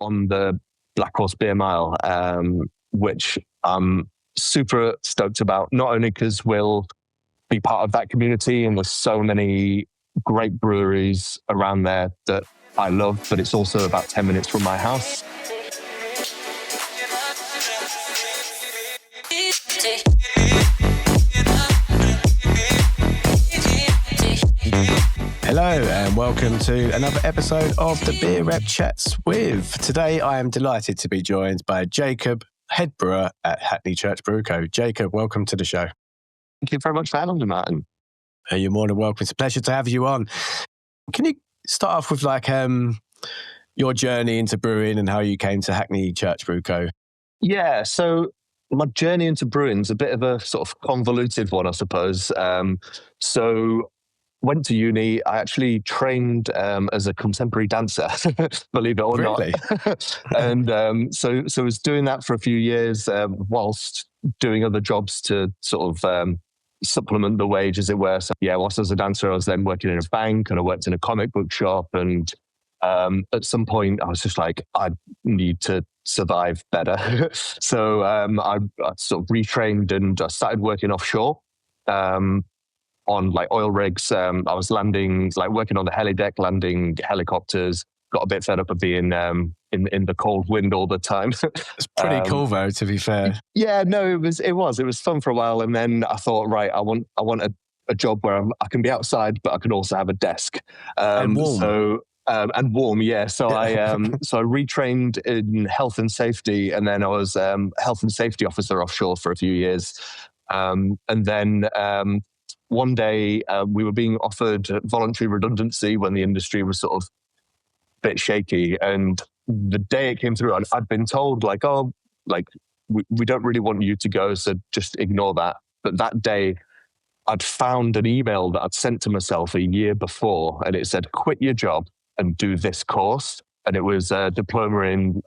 on the Black Horse Beer Mile, which I'm super stoked about, not only because we'll be part of that community and there's so many great breweries around there that I love, but it's also about 10 minutes from my house. Hello and welcome to another episode of the Beer Rep Chats with. Today I am delighted to be joined by Jacob, head brewer at Hackney Church Brew Co. Jacob, welcome to the show. Thank you very much for having me, Martin. You're more than welcome. It's a pleasure to have you on. Can you start off with your journey into brewing and how you came to Hackney Church Brew Co? Yeah, so my journey into brewing is a bit of a sort of convoluted one, I suppose. So went to uni. I actually trained as a contemporary dancer, believe it or Really? not. And so I was doing that for a few years whilst doing other jobs to sort of supplement the wage, as it were. So yeah, whilst I was a dancer, I was then working in a bank and I worked in a comic book shop. And at some point, I was just like, I need to survive better. So I sort of retrained and I started working offshore. On like oil rigs. I was working on the heli deck, landing helicopters. Got a bit fed up of being in the cold wind all the time. It's pretty cool though, to be fair. Yeah, no, it was fun for a while, and then I thought, right, I want a job where I can be outside, but I can also have a desk And warm. And warm, yeah. So I retrained in health and safety, and then I was health and safety officer offshore for a few years, and then. One day, we were being offered voluntary redundancy when the industry was sort of a bit shaky. And the day it came through, I'd been told, we don't really want you to go, so just ignore that. But that day, I'd found an email that I'd sent to myself a year before, and it said, quit your job and do this course. And it was a diploma in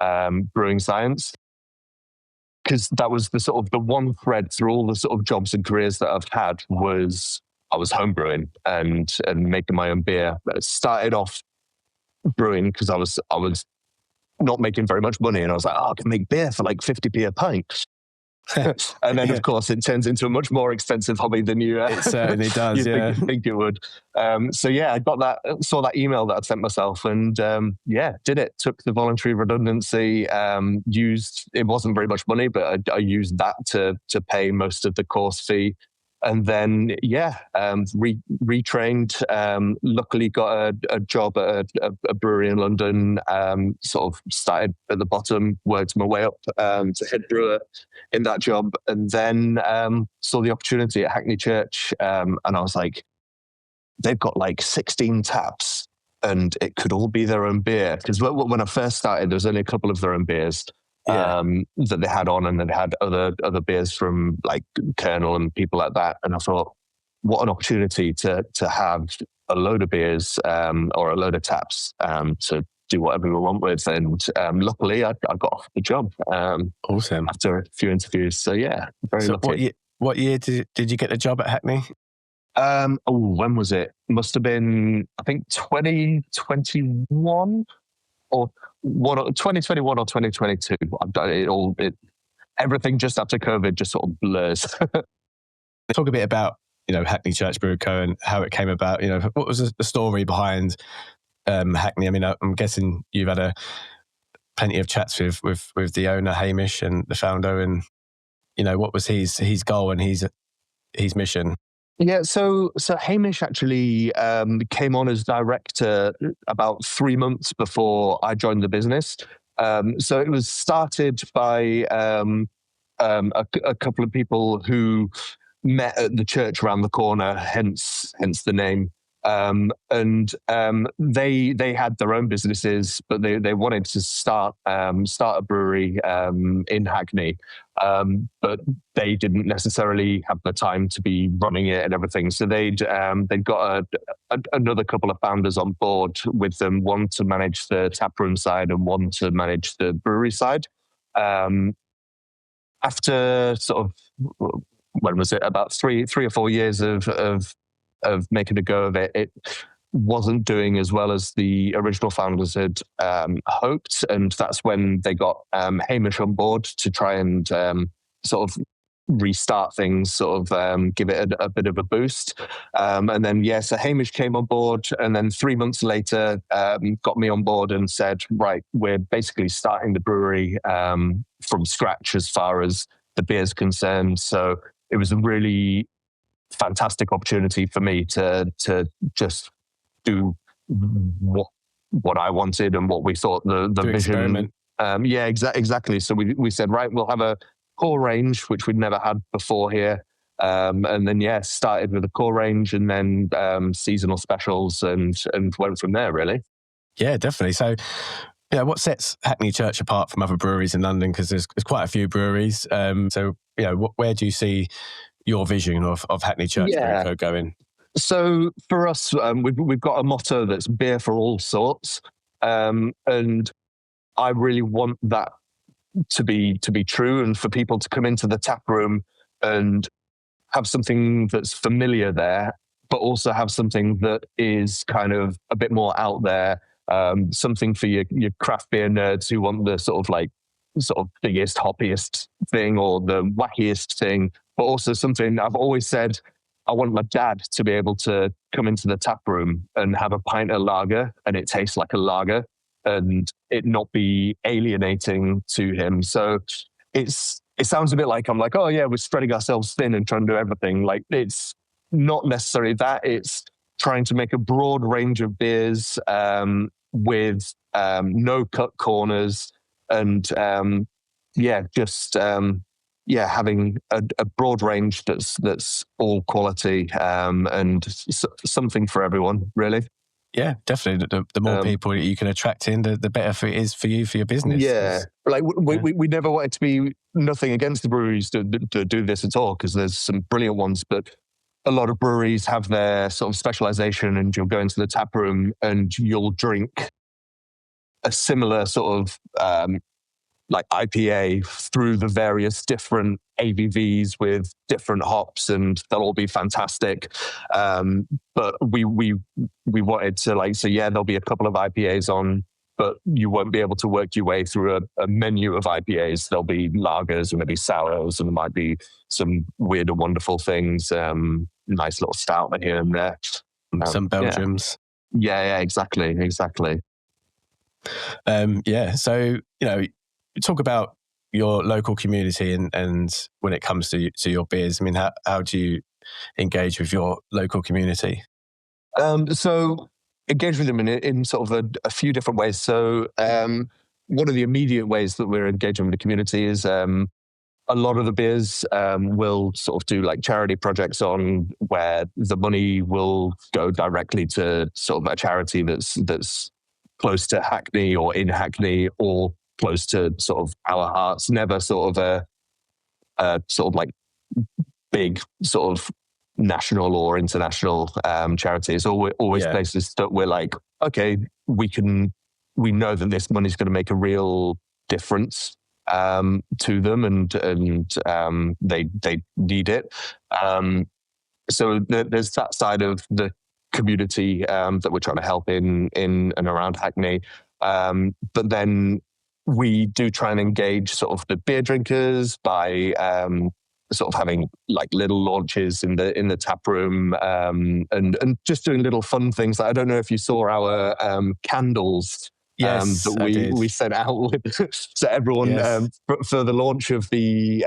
brewing science. Because that was the one thread through all the sort of jobs and careers that I've had was I was homebrewing and making my own beer. But it started off brewing because I was not making very much money, and I was like, I can make beer for like 50p a pint. And then, of course, it turns into a much more expensive hobby than you. It certainly does. Think it would. So yeah, I saw that email that I'd sent myself, and did it. Took the voluntary redundancy. It wasn't very much money, but I used that to pay most of the course fee. And then, retrained. Luckily, got a job at a brewery in London. Sort of started at the bottom, worked my way up to head brewer in that job, and then saw the opportunity at Hackney Church, and I was like, they've got like 16 taps, and it could all be their own beer. Because when I first started, there was only a couple of their own beers. That they had on, and then they had other beers from like Colonel and people like that. And I thought, what an opportunity to have a load of beers or a load of taps to do whatever we want with. And luckily, I got off the job. Awesome. After a few interviews. So yeah, very lucky. What year did you get the job at Hackney? When was it? Must have been, I think, 2021 or 2021 or 2022. I've done it everything just after COVID just sort of blurs. Talk a bit about, Hackney Church Brew Co. and how it came about. What was the story behind Hackney? I mean, I'm guessing you've had plenty of chats with the owner, Hamish, and the founder, and, what was his goal and his mission? Yeah, so Hamish actually came on as director about 3 months before I joined the business. So it was started by a couple of people who met at the church around the corner, hence the name. They had their own businesses, but they wanted to start a brewery in Hackney, but they didn't necessarily have the time to be running it and everything. So they'd got another couple of founders on board with them, one to manage the taproom side and one to manage the brewery side. After sort of, when was it? About three or 4 years of making a go of it, wasn't doing as well as the original founders had hoped, and that's when they got Hamish on board to try and sort of restart things, sort of give it a bit of a boost. And then, so Hamish came on board, and then 3 months later got me on board and said, right, we're basically starting the brewery from scratch as far as the beer's concerned. So it was a really fantastic opportunity for me to just do what I wanted and what we thought the vision. Exactly. So we said, right, we'll have a core range, which we'd never had before here. And then, started with a core range, and then seasonal specials, and went from there, really. Yeah, definitely. So, what sets Hackney Church apart from other breweries in London? Because there's quite a few breweries. Where do you see your vision of Hackney Church Brew Co going? So for us, we've got a motto that's beer for all sorts, and I really want that to be true, and for people to come into the tap room and have something that's familiar there, but also have something that is kind of a bit more out there, something for your craft beer nerds who want the sort of biggest, hoppiest thing or the wackiest thing, but also something I've always said, I want my dad to be able to come into the tap room and have a pint of lager and it tastes like a lager and it not be alienating to him. So it sounds a bit like I'm like, oh yeah, we're spreading ourselves thin and trying to do everything. Like, it's not necessarily that. It's trying to make a broad range of beers with no cut corners, and having a broad range that's all quality and something for everyone, really. Yeah, definitely. The more people you can attract in, the better it is for you, for your business. Yeah, like we never wanted to be nothing against the breweries to do this at all, because there's some brilliant ones, but a lot of breweries have their sort of specialization, and you'll go into the tap room and you'll drink a similar sort of like IPA through the various different ABVs with different hops, and they'll all be fantastic. But we wanted to there'll be a couple of IPAs on, but you won't be able to work your way through a menu of IPAs. There'll be lagers and maybe sours, and there might be some weird and wonderful things. Nice little stout here and there. Some Belgiums. Yeah, exactly. So, talk about your local community and when it comes to your beers. I mean, how do you engage with your local community? So engage with them in sort of a few different ways. So one of the immediate ways that we're engaging with the community is a lot of the beers will sort of do like charity projects on where the money will go directly to sort of a charity that's close to Hackney or in Hackney or close to sort of our hearts. Never sort of a sort of like big sort of national or international charities. Always places that we're like, okay, we know that this money's going to make a real difference to them, and they need it. So there's that side of the community that we're trying to help in and around Hackney. But then we do try and engage sort of the beer drinkers by sort of having like little launches in the tap room and just doing little fun things. I don't know if you saw our candles that we sent out with so everyone for the launch of the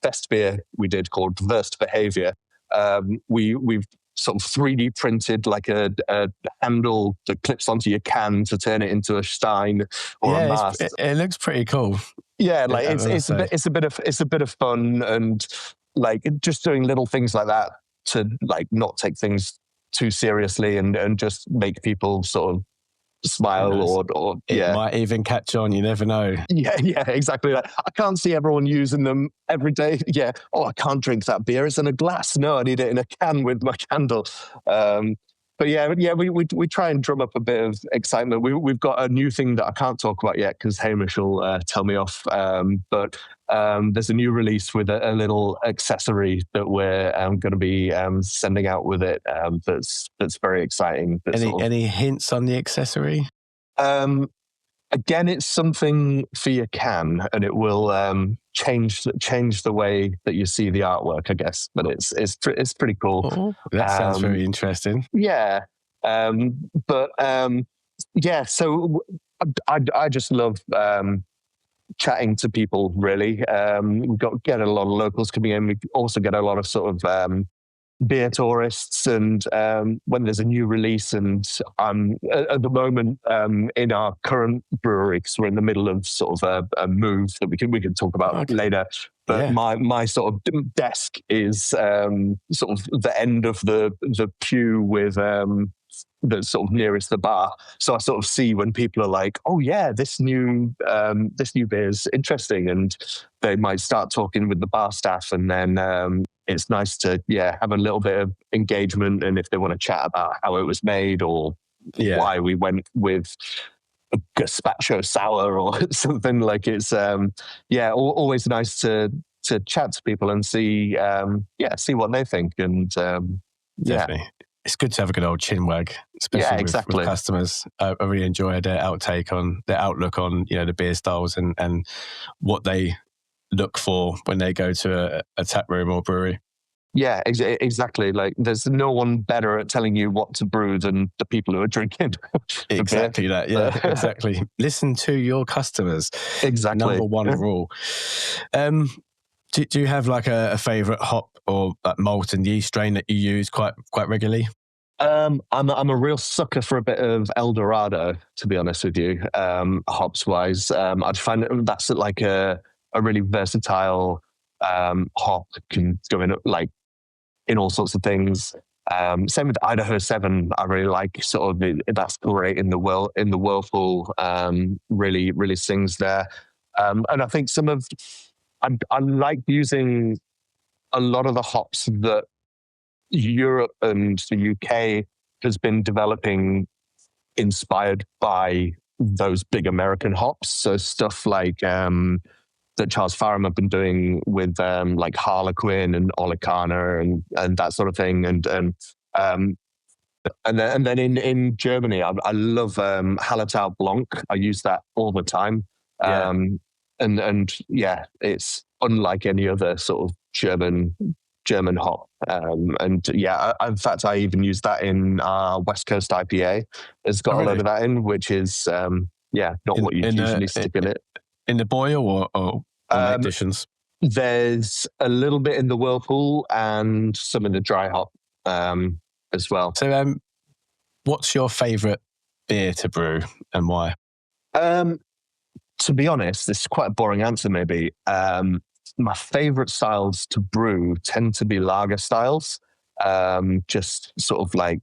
best beer we did called Worst Behavior. We've sort of 3D printed like a handle that clips onto your can to turn it into a stein or a mask. It looks pretty cool. Yeah, like it's a bit of fun, and like just doing little things like that to like not take things too seriously and just make people sort of smile or it might even catch on. You never know. Yeah, exactly. Like, I can't see everyone using them every day. Yeah. Oh, I can't drink that beer. It's in a glass. No, I need it in a can with my candle. But But we try and drum up a bit of excitement. We've got a new thing that I can't talk about yet because Hamish will tell me off. But there's a new release with a little accessory that we're going to be sending out with it. That's very exciting. Any hints on the accessory? Again, it's something for your can, and it will change the way that you see the artwork, I guess. But it's pretty cool. Oh, that sounds very interesting. Yeah, So I just love chatting to people. Really, we get a lot of locals coming in. We also get a lot of sort of beer tourists, and when there's a new release, and I'm at the moment in our current brewery, because we're in the middle of sort of a move that we can talk about later. But my sort of desk is sort of the end of the pew with that's sort of nearest the bar. So I sort of see when people are like, "Oh yeah, this new beer is interesting," and they might start talking with the bar staff, and then it's nice to have a little bit of engagement, and if they want to chat about how it was made or why we went with a gazpacho sour or something, like it's always nice to chat to people and see what they think, and definitely. It's good to have a good old chinwag, especially with customers. I really enjoy their outlook on the beer styles and what they look for when they go to a tap room or brewery. Yeah, exactly. Like, there's no one better at telling you what to brew than the people who are drinking. Exactly that. Yeah, exactly. Listen to your customers. Exactly. Number one rule. Do you have like a favorite hop or like malt and yeast strain that you use quite regularly? I'm a real sucker for a bit of El Dorado, to be honest with you. Hops wise, I'd find that's like a really versatile hop, can go in like in all sorts of things. Same with Idaho 7. I really like sort of that's great in the whirlpool. Really sings there. And I think I like using a lot of the hops that Europe and the UK has been developing, inspired by those big American hops. So stuff like that Charles Farram have been doing with like Harlequin and Olicana and that sort of thing. And then in Germany, I love Hallertau Blanc. I use that all the time. And it's unlike any other sort of German hop. In fact, I even use that in our West Coast IPA. It's got a load of that in, which is not what you usually stick in it. In the boil or additions? There's a little bit in the whirlpool and some in the dry hop as well. So what's your favourite beer to brew and why? To be honest, this is quite a boring answer maybe. My favourite styles to brew tend to be lager styles. Just sort of like,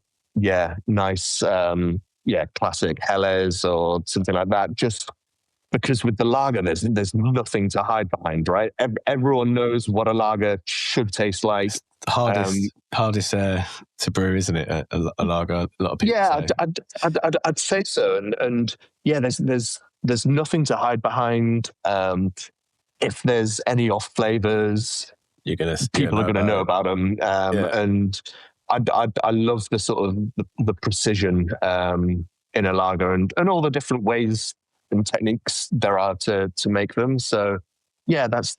nice, classic Helles or something like that. Just because with the lager, there's nothing to hide behind, right? Everyone knows what a lager should taste like. It's hardest to brew, isn't it? A lager, a lot of people say. I'd say so. And there's nothing to hide behind. If there's any off flavors, people are going to know about them. And I love the sort of the precision in a lager and all the different ways and techniques there are to make them. So that's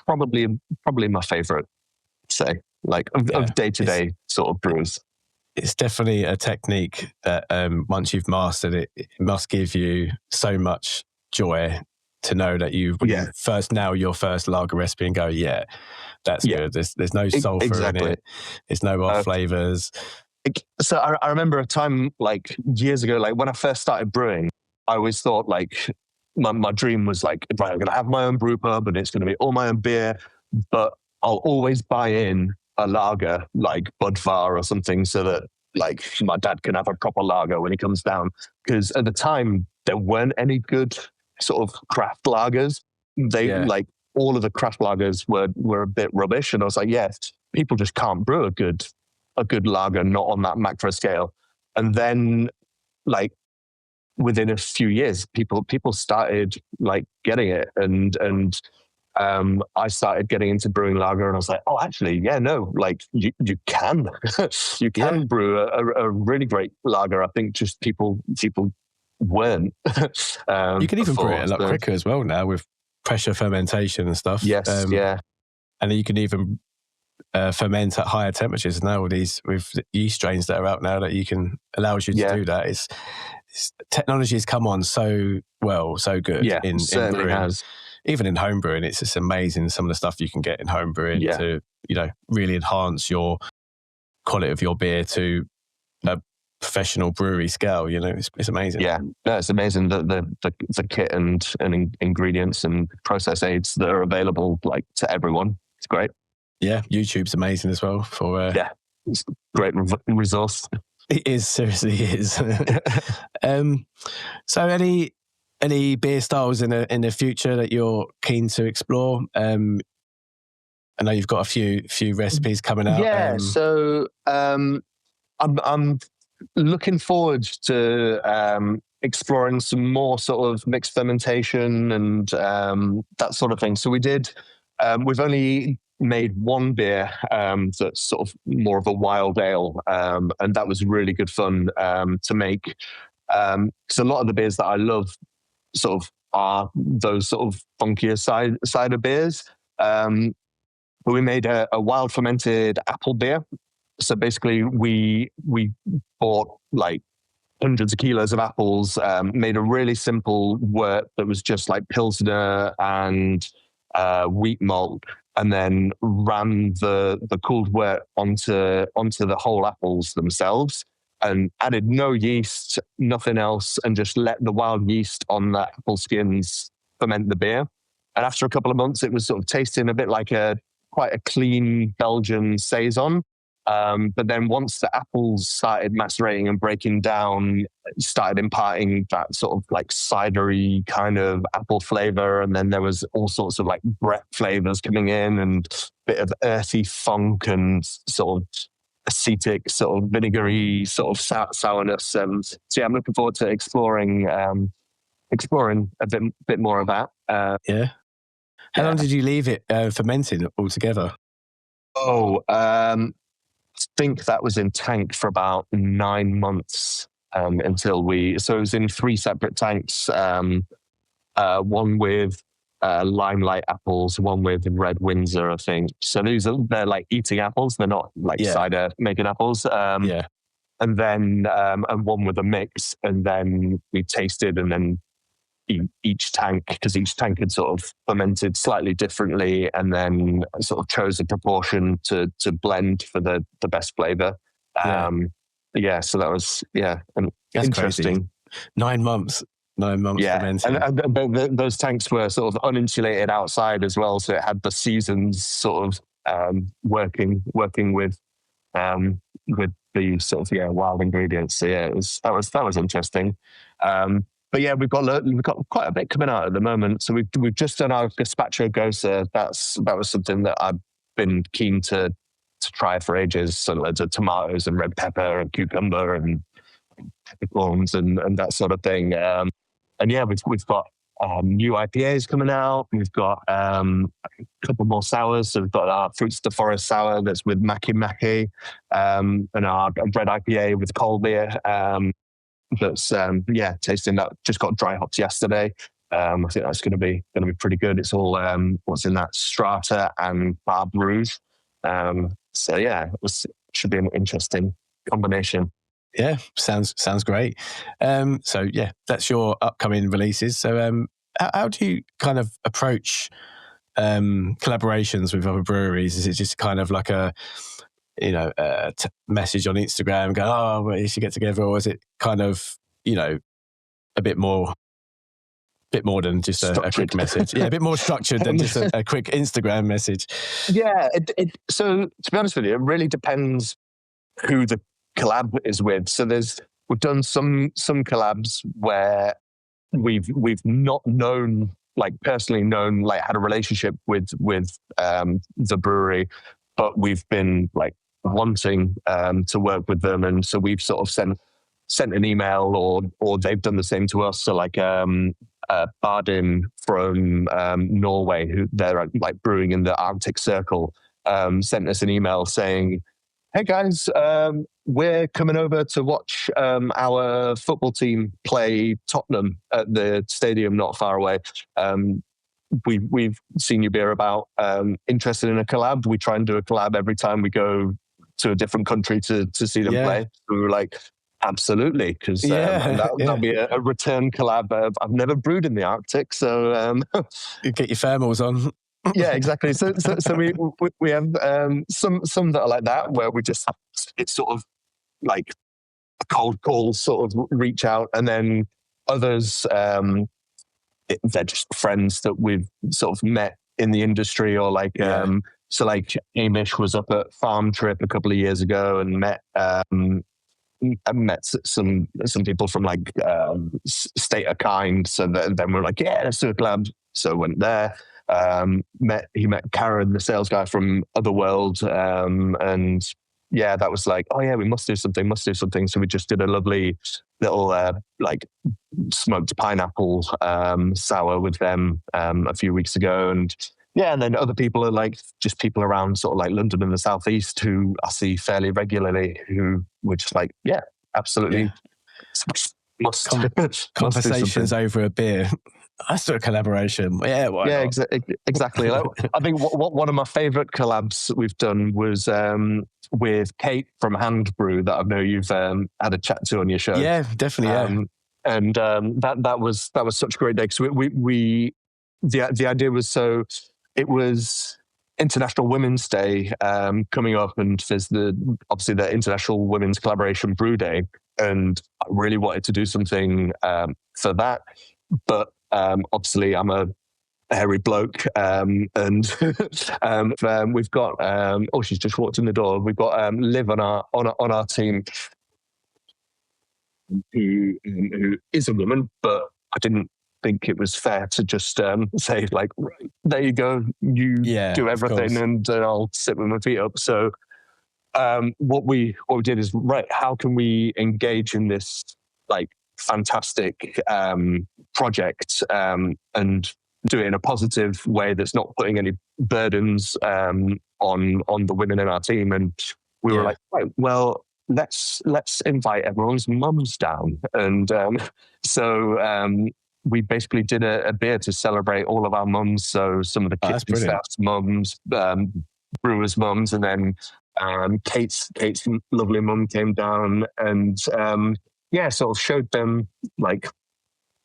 probably my favorite, say, like of day-to-day sort of brews. It's definitely a technique that once you've mastered it, it must give you so much joy to know that you first nail your first lager recipe and go, that's good. There's no sulfur in it. There's no off flavors. So I remember a time like years ago, like when I first started brewing, I always thought like my dream was like, right, I'm going to have my own brew pub and it's going to be all my own beer, but I'll always buy in a lager like Budvar or something so that like my dad can have a proper lager when he comes down. Because at the time there weren't any good sort of craft lagers. Like all of the craft lagers were a bit rubbish. And I was like, people just can't brew a good a good lager, not on that macro scale. And then like within a few years, people started like getting it, and I started getting into brewing lager, and I was like, oh, actually, yeah, no, like you can you can brew a really great lager. I think just people weren't. You can even brew it a lot quicker as well now with pressure fermentation and stuff. Yes, yeah. And you can even ferment at higher temperatures now with yeast strains that are out now that allows you to do that. It's technology has come on so good in certainly brewing. has. Even in home brewing, it's just amazing some of the stuff you can get in home brewing to, really enhance your quality of your beer to a professional brewery scale. It's amazing. Yeah, no, it's amazing the kit and ingredients and process aids that are available like to everyone. It's great. Yeah, YouTube's amazing as well for it's a great resource. It is, seriously is. So any beer styles in the future that you're keen to explore? I know you've got a few recipes coming out. Yeah, so I'm looking forward to exploring some more sort of mixed fermentation and that sort of thing. So we've only made one beer that's sort of more of a wild ale, and that was really good fun to make. Because a lot of the beers that I love sort of are those sort of funkier cider beers. But we made a wild fermented apple beer. So basically, we bought like hundreds of kilos of apples, made a really simple wort that was just like Pilsner and wheat malt, and then ran the cooled wort onto the whole apples themselves, and added no yeast, nothing else, and just let the wild yeast on the apple skins ferment the beer. And after a couple of months, it was sort of tasting a bit like quite a clean Belgian saison. But then once the apples started macerating and breaking down, it started imparting that sort of like cidery kind of apple flavor. And then there was all sorts of like Brett flavors coming in, and a bit of earthy funk and sort of acetic, sort of vinegary, sort of sourness. So yeah, I'm looking forward to exploring a bit more of that. How long did you leave it fermenting altogether? I think that was in tank for about 9 months so it was in 3 separate tanks, one with limelight apples, one with red Windsor, I think. So they're like eating apples, they're not like cider making apples. And then and one with a mix, and then we tasted, and then each tank, because each tank had sort of fermented slightly differently, and then sort of chose a proportion to blend for the best flavor. So that was That's interesting. Crazy. 9 months fermenting. And those tanks were sort of uninsulated outside as well, so it had the seasons sort of working with the sort of wild ingredients. So that was interesting. But yeah, we've got quite a bit coming out at the moment. So we've just done our gazpacho gosa. That was something that I've been keen to try for ages. So loads of tomatoes and red pepper and cucumber and peppercorns and that sort of thing. And yeah, we've got new IPAs coming out. We've got a couple more sours. So we've got our Fruits of the Forest sour that's with Maki, and our red IPA with coal beer. That's tasting that. Just got dry hops yesterday. I think that's going to be pretty good. It's all what's in that Strata and Bar Brews. So yeah, should be an interesting combination. Yeah, sounds great. So yeah, that's your upcoming releases. So how do you kind of approach collaborations with other breweries? Is it just kind of like a message on Instagram, go, oh, we should get together, or is it kind of a bit more than just a quick message? Yeah, a bit more structured than just a quick Instagram message. Yeah, so to be honest with you, it really depends who the collab is with. So we've done some collabs where we've not known, like personally known, like had a relationship with the brewery, but we've been like wanting to work with them, and so we've sort of sent an email, or they've done the same to us. So like Bardin from Norway, who they're like brewing in the Arctic Circle, sent us an email saying, "Hey guys, we're coming over to watch our football team play Tottenham at the stadium not far away. We've seen your beer about, interested in a collab. We try and do a collab every time we go to a different country to see them play." We were like, absolutely, because that'll be a return collab. I've never brewed in the Arctic, so you get your thermals on. Yeah, exactly. So we have some that are like that, where it's sort of like a cold call, sort of reach out, and then others, they're just friends that we've sort of met in the industry, or like so like Amish was up at Farm Trip a couple of years ago and met some people from like State of Kind. So then we're like, yeah, let's do a collab. So went there. He met Karen, the sales guy from Otherworld, and yeah, that was like, oh yeah, we must do something. So we just did a lovely little like smoked pineapple sour with them a few weeks ago, and yeah, and then other people are like just people around sort of like London and the southeast who I see fairly regularly, who were just like, yeah, absolutely, must conversations over a beer. That's a collaboration. Yeah, why not? Exactly. Like, I think one of my favourite collabs we've done was with Kate from Hand Brew, that I know you've had a chat to on your show. Yeah, definitely. And that was such a great day, because the idea was, so it was International Women's Day coming up, and there's obviously the International Women's Collaboration Brew Day, and I really wanted to do something for that, but obviously I'm a hairy bloke, and we've got she's just walked in the door. We've got Liv on our team, who is a woman, but I didn't think it was fair to just say like, right, there you go, you do everything, and I'll sit with my feet up. So what we did is, right, how can we engage in this like fantastic project and do it in a positive way that's not putting any burdens on the women in our team. And we were like, right, well, let's invite everyone's mums down. And so we basically did a beer to celebrate all of our mums. So some of the kitchen staff's mums, brewers' mums, and then Kate's lovely mum came down and sort of showed them like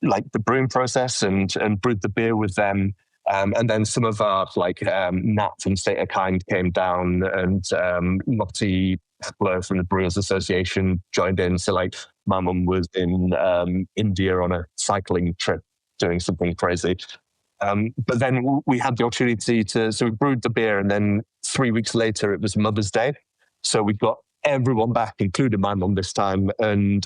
the brewing process and brewed the beer with them. And then some of our like Nat from State of Kind came down, and Lottie Pepler from the Brewers Association joined in. So like my mum was in India on a cycling trip doing something crazy. But then we had the opportunity so we brewed the beer, and then 3 weeks later it was Mother's Day. So we got everyone back, including my mum this time, and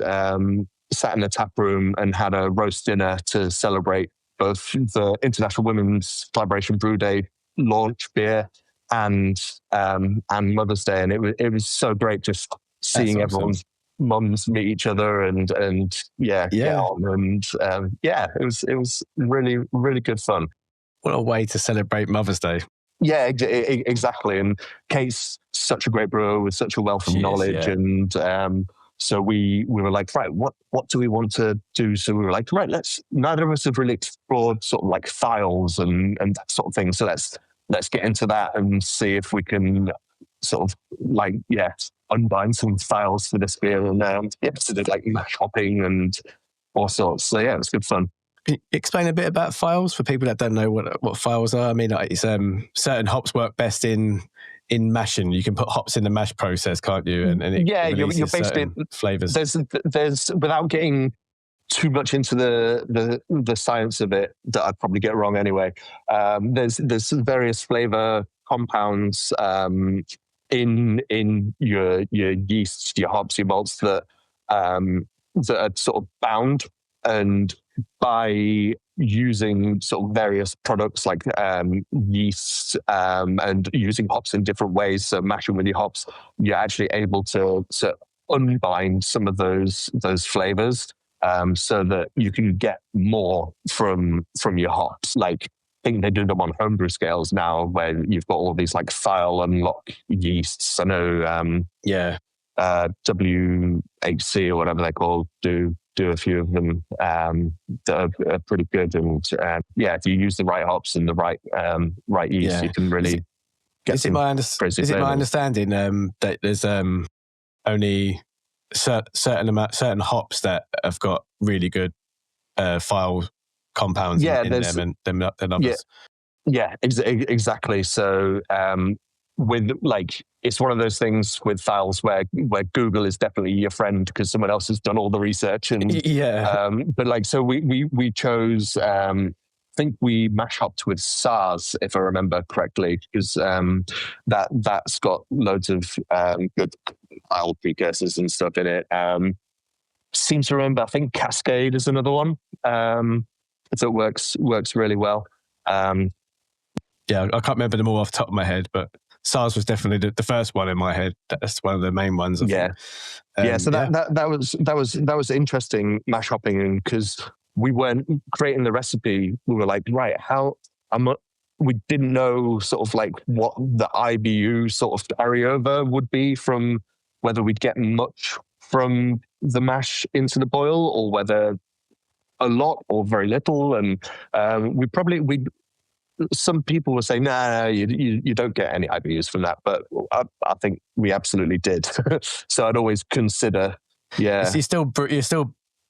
sat in the tap room and had a roast dinner to celebrate both the International Women's Collaboration Brew Day launch beer and Mother's Day. And it was so great just seeing everyone's mums meet each other and get on. And it was really, really good fun. What a way to celebrate Mother's Day. Yeah, exactly. And Kate's such a great brewer with such a wealth of knowledge. And so we were like, right, what do we want to do? So we were like, right, neither of us have really explored sort of like Thiols and that sort of thing. So let's get into that and see if we can sort of like, unbind some Thiols for this beer. And so did like mash hopping and all sorts. So yeah, it was good fun. Can you explain a bit about Thiols for people that don't know what Thiols are? I mean, it's certain hops work best in mashing. You can put hops in the mash process, can't you? And it you're basically flavors. There's without getting too much into the science of it that I'd probably get wrong anyway. There's various flavor compounds in your yeasts, your hops, your malts that are sort of bound, and by using sort of various products like yeast and using hops in different ways, so mashing with your hops, you're actually able to unbind some of those flavors, so that you can get more from your hops. Like, I think they do them on homebrew scales now, where you've got all these like thiol and lock yeasts. I know, WHC or whatever they're called do a few of them that are pretty good. And if you use the right hops and the right yeast, you can really get some crazy flavors. Is it my understanding that there's only certain hops that have got really good thiol compounds in them, and others? Exactly. So with like, it's one of those things with thiols where Google is definitely your friend because someone else has done all the research. And but like, so we chose, I think we mash hopped with SARS, if I remember correctly, because that's got loads of good thiol precursors and stuff in it. Seems to remember, I think Cascade is another one. So it works really well. I can't remember them all off the top of my head, but SARS was definitely the first one in my head. That's one of the main ones. I think. So that was interesting mash hopping, because we weren't creating the recipe. We were like, right, we didn't know sort of like what the IBU sort of carryover would be from whether we'd get much from the mash into the boil or whether a lot or very little. And some people were saying, no, you don't get any IBUs from that, but I think we absolutely did. So I'd always consider, You're still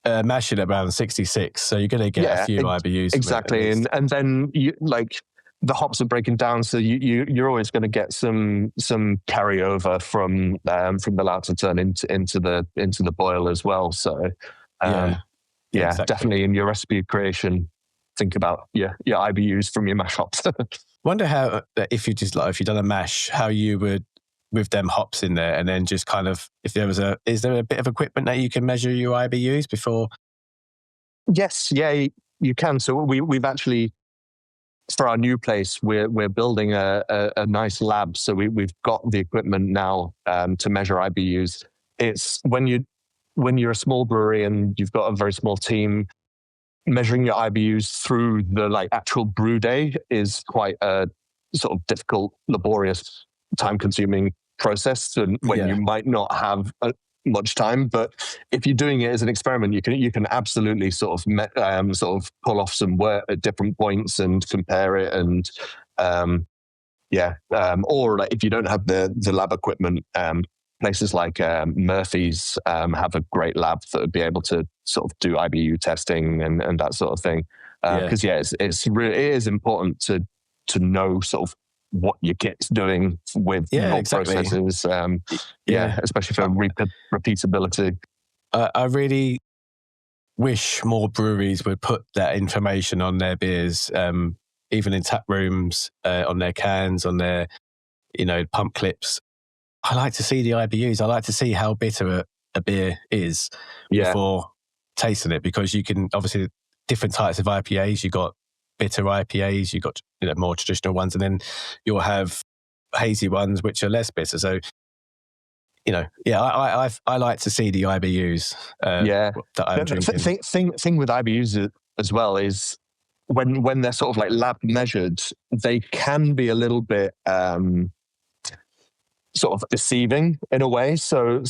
mashing at around 66, so you're going to get a few IBUs. Exactly, and then you like the hops are breaking down, so you're always going to get some carryover from the Lauterton into the boil as well. So exactly. Definitely in your recipe creation, think about your IBUs from your mash hops. Wonder how, if you done a mash, how you would with them hops in there, and then just kind of, is there a bit of equipment that you can measure your IBUs before? Yes, you can. So we've actually, for our new place, we're building a nice lab. So we've got the equipment now to measure IBUs. It's when you're a small brewery and you've got a very small team, measuring your IBUs through the like actual brew day is quite a sort of difficult, laborious, time-consuming process, and when you might not have much time. But if you're doing it as an experiment, you can absolutely sort of pull off some work at different points and compare it, and or like if you don't have the lab equipment, places like Murphy's have a great lab that would be able to sort of do IBU testing and that sort of thing. Because it is important to know sort of what your kit's doing with your processes. Especially for repeatability. I really wish more breweries would put that information on their beers, even in tap rooms, on their cans, on their pump clips. I like to see the IBUs. I like to see how bitter a beer is before tasting it, because you can obviously different types of IPAs. You got bitter IPAs, you got more traditional ones, and then you'll have hazy ones which are less bitter. So I like to see the IBUs. That I'm drinking. Thing with IBUs as well is when they're sort of like lab measured, they can be a little bit sort of deceiving in a way. So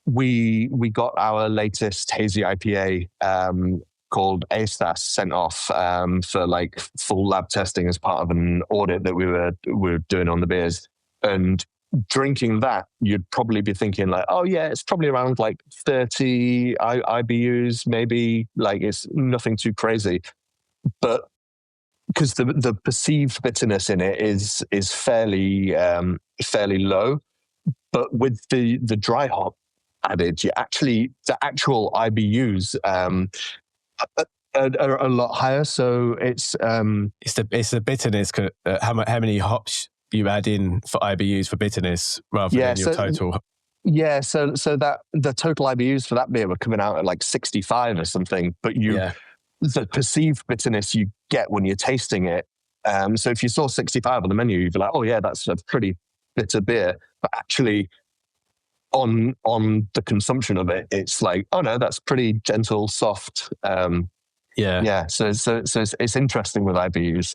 we got our latest hazy IPA called ASTAS sent off for like full lab testing as part of an audit that we were doing on the beers. And drinking that, you'd probably be thinking like, oh yeah, it's probably around like 30 IBUs, maybe, like it's nothing too crazy. But because the perceived bitterness in it is fairly low, but with the dry hop added, the actual IBUs are a lot higher. So it's the bitterness. How many hops you add in for IBUs for bitterness rather than your total. Yeah, so that the total IBUs for that beer were coming out at like 65 or something, but the perceived bitterness you get when you're tasting it. So if you saw 65 on the menu, you'd be like, oh yeah, that's a pretty bitter beer. But actually, on the consumption of it, it's like, oh no, that's pretty gentle, soft. So it's interesting with IBUs.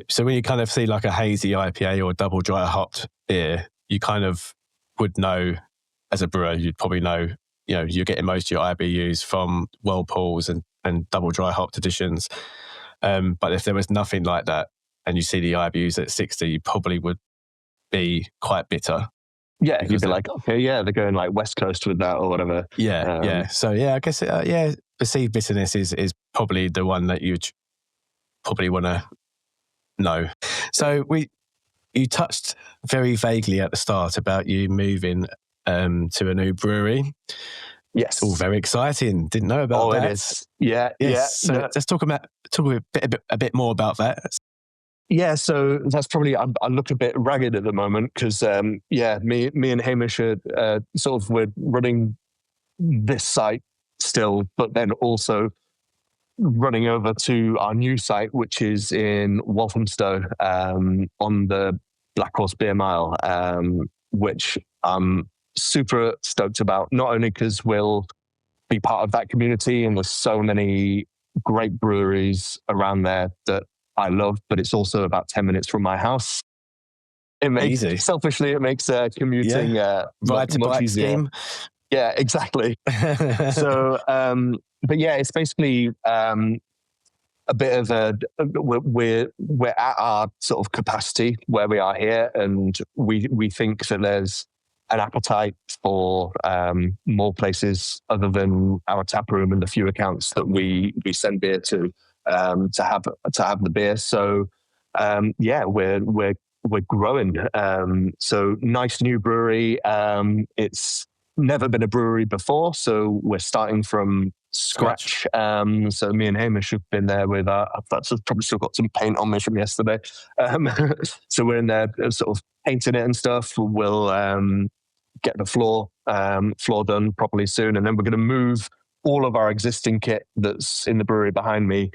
So when you kind of see like a hazy IPA or double dry hopped beer, you kind of would know, as a brewer, you'd probably know, you're getting most of your IBUs from whirlpools and double dry hopped editions. But if there was nothing like that and you see the IBUs at 60, you probably would be quite bitter. Yeah, you'd be like, okay, yeah, they're going like West Coast with that or whatever. Yeah. So I guess, perceived bitterness is probably the one that you'd probably want to know. So you touched very vaguely at the start about you moving to a new brewery. Yes. It's all very exciting. Didn't know about that. It is. Yeah. Yes. So let's talk a bit more about that. Yeah, so that's probably, I look a bit ragged at the moment because, me and Hamish are we're running this site still, but then also running over to our new site, which is in Walthamstow on the Black Horse Beer Mile, which I'm super stoked about, not only because we'll be part of that community and there's so many great breweries around there that I love, but it's also about 10 minutes from my house. It makes selfishly, it makes commuting ride to much bike easier. Scheme. Yeah, exactly. So, but yeah, it's basically a bit of we're at our sort of capacity where we are here, and we think that there's an appetite for more places other than our tap room and the few accounts that we send beer to have the beer. So we're growing. So nice new brewery. It's never been a brewery before, so we're starting from scratch. So me and Hamish have been there with I've probably still got some paint on me from yesterday. So we're in there sort of painting it and stuff. We'll get the floor done properly soon, and then we're going to move all of our existing kit that's in the brewery behind me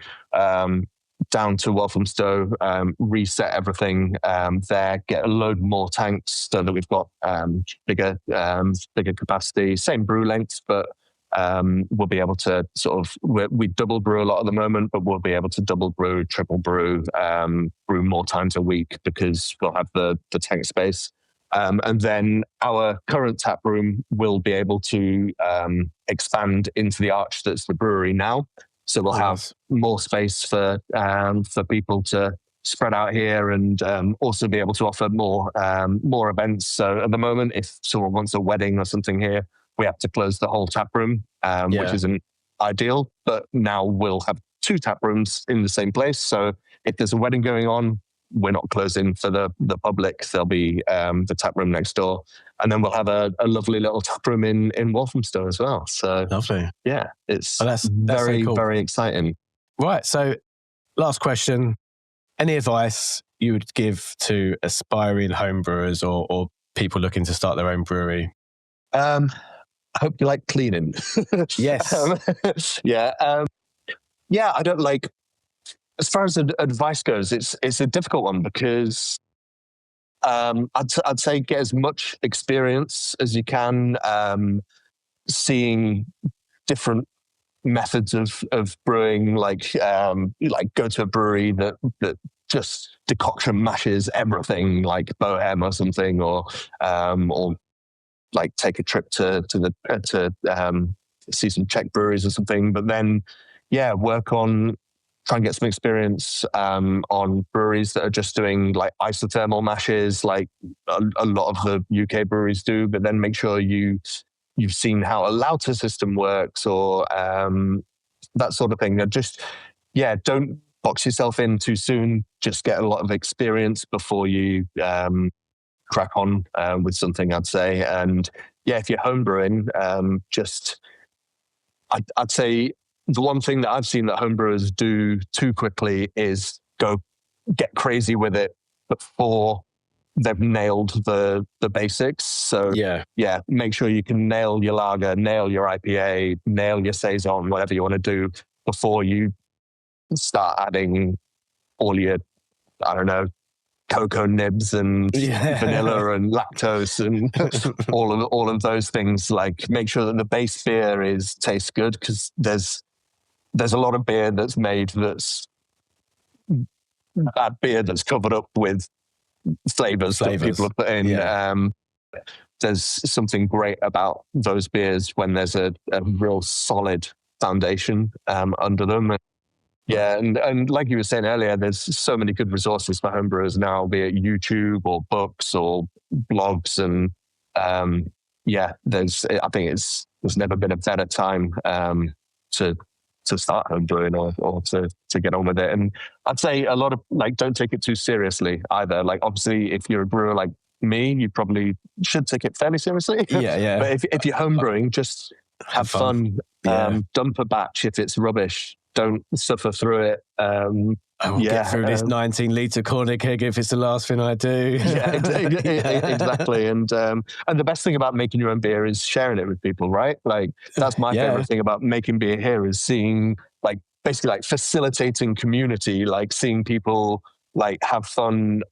down to Walthamstow, reset everything there, get a load more tanks so that we've got bigger capacity, same brew lengths, but we'll be able to we double brew a lot at the moment, but we'll be able to double brew, triple brew, brew more times a week because we'll have the tank space. And then our current tap room will be able to expand into the arch that's the brewery now. So we'll have more space for people to spread out here, and also be able to offer more events. So at the moment, if someone wants a wedding or something here, we have to close the whole tap room, which isn't ideal. But now we'll have 2 tap rooms in the same place. So if there's a wedding going on, we're not closing for the public. There'll be the tap room next door, and then we'll have a lovely little tap room in Walthamstow as well. So lovely, yeah, it's that's very so cool. Very exciting. Right. So, last question: any advice you would give to aspiring homebrewers or people looking to start their own brewery? I hope you like cleaning. Yes. I don't like. As far as advice goes, it's a difficult one because I'd say get as much experience as you can, seeing different methods of brewing, like go to a brewery that just decoction mashes everything, like Bohem or something, or like take a trip to see some Czech breweries or something. But then, work on. Try and get some experience on breweries that are just doing like isothermal mashes, like a lot of the UK breweries do. But then make sure you've seen how a Lauter system works, or that sort of thing. Don't box yourself in too soon. Just get a lot of experience before you crack on with something, I'd say. And if you're homebrewing, I'd say. The one thing that I've seen that homebrewers do too quickly is go get crazy with it before they've nailed the basics. So yeah, make sure you can nail your lager, nail your IPA, nail your saison, whatever you want to do before you start adding all your, I don't know, cocoa nibs and vanilla and lactose and all of those things. Like, make sure that the base beer tastes good, because there's a lot of beer that's made that's bad beer that's covered up with flavors that people have put in. There's something great about those beers when there's a real solid foundation under them. Yeah, and like you were saying earlier, there's so many good resources for homebrewers now, be it YouTube or books or blogs, and I think there's never been a better time to start homebrewing or to get on with it. And I'd say a lot of, like, don't take it too seriously either. Like, obviously, if you're a brewer like me, you probably should take it fairly seriously. Yeah. But if you're homebrewing, just have fun. Dump a batch if it's rubbish. Don't suffer through it. Get through this 19-litre corner keg if it's the last thing I do. Exactly. And the best thing about making your own beer is sharing it with people, right? Like, that's my favorite thing about making beer here, is seeing, like, basically like facilitating community, like seeing people like have fun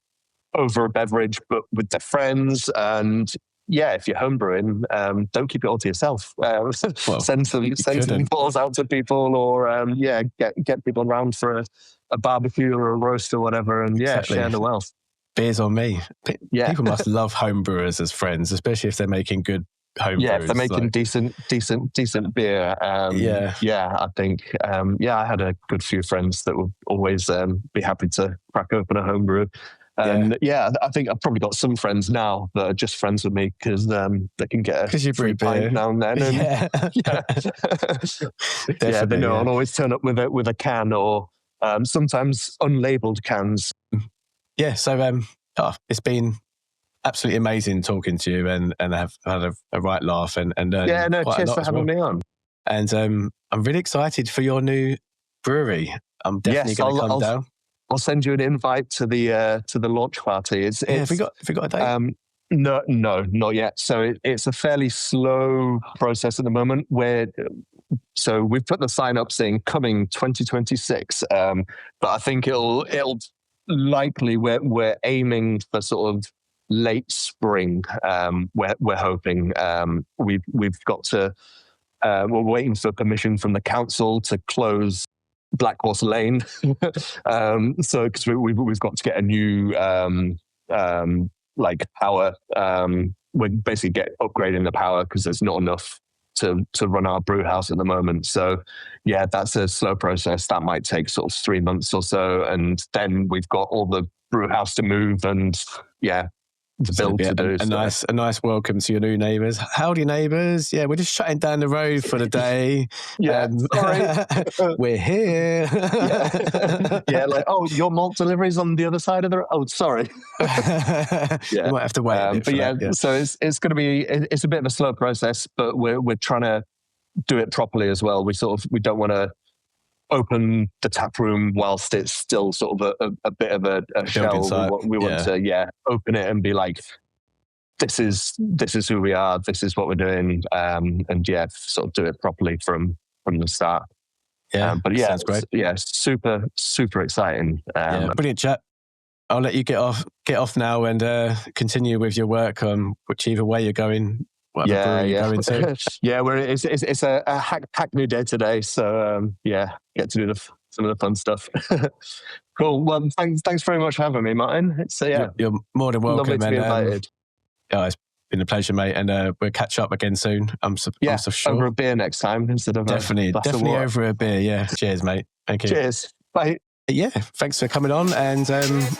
over a beverage, but with their friends. And if you're homebrewing, don't keep it all to yourself. Send some balls out to people, or get people around for a barbecue or a roast or whatever, and share the wealth. Beers on me. People must love homebrewers as friends, especially if they're making good home brews. If they're making decent beer. I think I had a good few friends that would always be happy to crack open a homebrew. And I think I've probably got some friends now that are just friends with me because they can get a free pint now and then. And, they know I'll always turn up with a can, or sometimes unlabeled cans. Yeah, so it's been absolutely amazing talking to you, and I've had a right laugh and cheers for having me on. And I'm really excited for your new brewery. I'm definitely going to come down. I'll send you an invite to the launch party. Have we got a date? No, not yet. So it's a fairly slow process at the moment. So we've put the sign up saying coming 2026, but I think it'll likely, we're aiming for sort of late spring. We're hoping. We've got to. We're waiting for permission from the council to close Black Horse Lane. So because we've got to get a new power. We're basically upgrading the power because there's not enough to run our brew house at the moment. So that's a slow process. That might take sort of 3 months or so, and then we've got all the brew house to move and the build to do. A nice welcome to your new neighbours. Howdy, neighbours. Yeah, we're just shutting down the road for the day. Sorry. We're here. Your malt delivery's on the other side of the road. Oh, sorry. You might have to wait. So it's going to be, it's a bit of a slow process, but we're trying to do it properly as well. We don't want to open the tap room whilst it's still sort of a bit of a shell. We want to open it and be like, this is who we are, this is what we're doing, and sort of do it properly from the start. Sounds great. Super exciting. Brilliant chat. I'll let you get off now and continue with your work on whichever way you're going. Brewery you're going to. It's a Hackney day today, so get to do some of the fun stuff. Cool. Well, thanks very much for having me, Martin. You're more than welcome. Lovely to be invited. It's been a pleasure, mate, and we'll catch up again soon. I'm so sure. Over a beer next time instead of definitely over a beer. Yeah. Cheers, mate. Thank you. Cheers. Bye. Yeah, thanks for coming on, and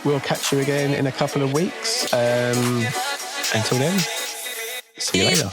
we'll catch you again in a couple of weeks. Until then, see you later.